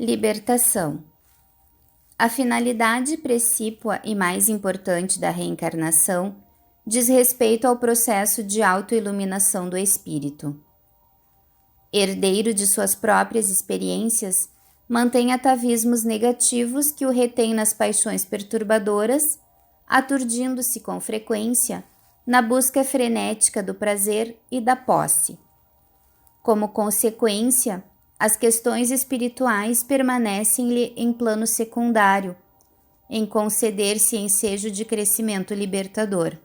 Libertação. A finalidade precípua e mais importante da reencarnação diz respeito ao processo de autoiluminação do espírito. Herdeiro de suas próprias experiências, mantém atavismos negativos que o retêm nas paixões perturbadoras, aturdindo-se com frequência na busca frenética do prazer e da posse. Como consequência, as questões espirituais permanecem-lhe em plano secundário, em conceder-se ensejo de crescimento libertador.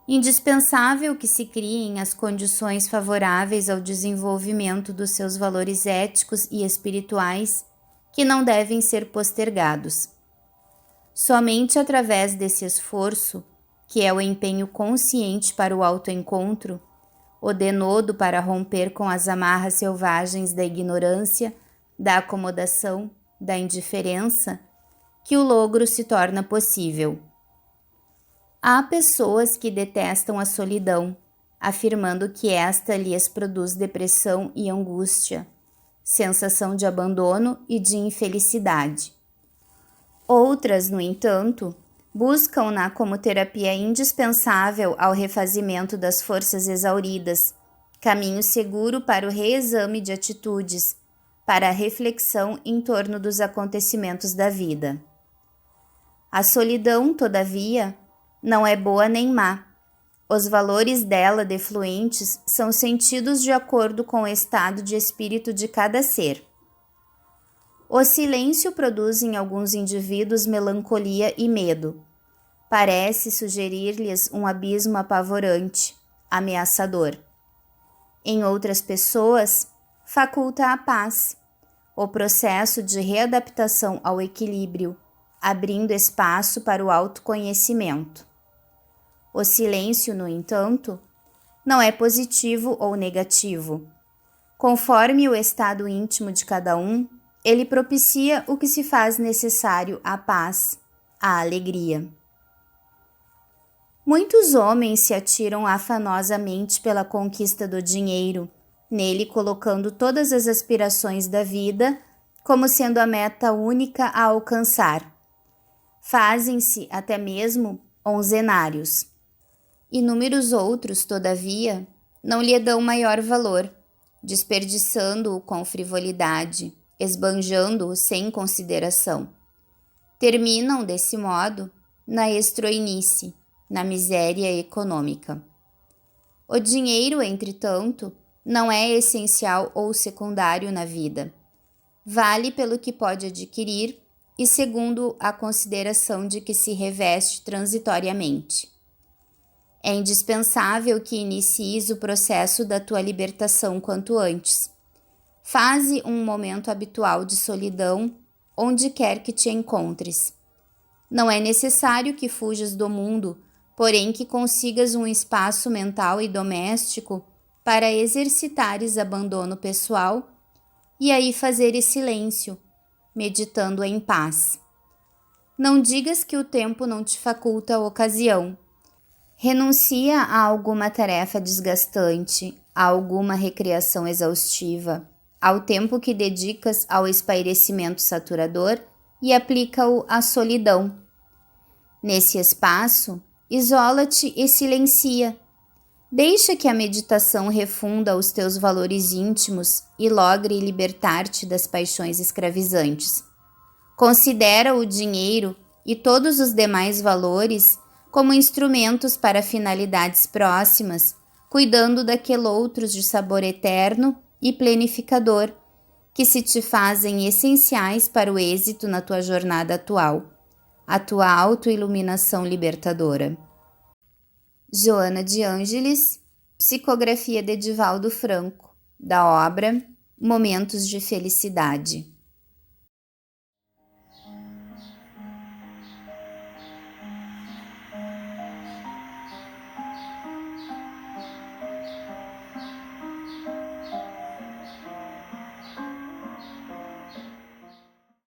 Indispensável que se criem as condições favoráveis ao desenvolvimento dos seus valores éticos e espirituais, que não devem ser postergados. Somente através desse esforço, que é o empenho consciente para o autoencontro, o denodo para romper com as amarras selvagens da ignorância, da acomodação, da indiferença, que o logro se torna possível. Há pessoas que detestam a solidão, afirmando que esta lhes produz depressão e angústia, sensação de abandono e de infelicidade. Outras, no entanto, buscam-na como terapia indispensável ao refazimento das forças exauridas, caminho seguro para o reexame de atitudes, para a reflexão em torno dos acontecimentos da vida. A solidão, todavia, não é boa nem má. Os valores dela defluentes são sentidos de acordo com o estado de espírito de cada ser. O silêncio produz em alguns indivíduos melancolia e medo. Parece sugerir-lhes um abismo apavorante, ameaçador. Em outras pessoas, faculta a paz, o processo de readaptação ao equilíbrio, abrindo espaço para o autoconhecimento. O silêncio, no entanto, não é positivo ou negativo. Conforme o estado íntimo de cada um, ele propicia o que se faz necessário à paz, à alegria. Muitos homens se atiram afanosamente pela conquista do dinheiro, nele colocando todas as aspirações da vida como sendo a meta única a alcançar. Fazem-se até mesmo onzenários. Inúmeros outros, todavia, não lhe dão maior valor, desperdiçando-o com frivolidade, esbanjando-o sem consideração. Terminam, desse modo, na estroinice, na miséria econômica. O dinheiro, entretanto, não é essencial ou secundário na vida. Vale pelo que pode adquirir e segundo a consideração de que se reveste transitoriamente. É indispensável que inicies o processo da tua libertação quanto antes. Faze um momento habitual de solidão onde quer que te encontres. Não é necessário que fujas do mundo, porém que consigas um espaço mental e doméstico para exercitares abandono pessoal e aí fazeres silêncio, meditando em paz. Não digas que o tempo não te faculta a ocasião. Renuncia a alguma tarefa desgastante, a alguma recreação exaustiva, ao tempo que dedicas ao espairecimento saturador e aplica-o à solidão. Nesse espaço, isola-te e silencia. Deixa que a meditação refunda os teus valores íntimos e logre libertar-te das paixões escravizantes. Considera o dinheiro e todos os demais valores como instrumentos para finalidades próximas, cuidando daqueloutros de sabor eterno e plenificador, que se te fazem essenciais para o êxito na tua jornada atual, a tua autoiluminação libertadora. Joana de Ângeles, psicografia de Edivaldo Franco, da obra Momentos de Felicidade.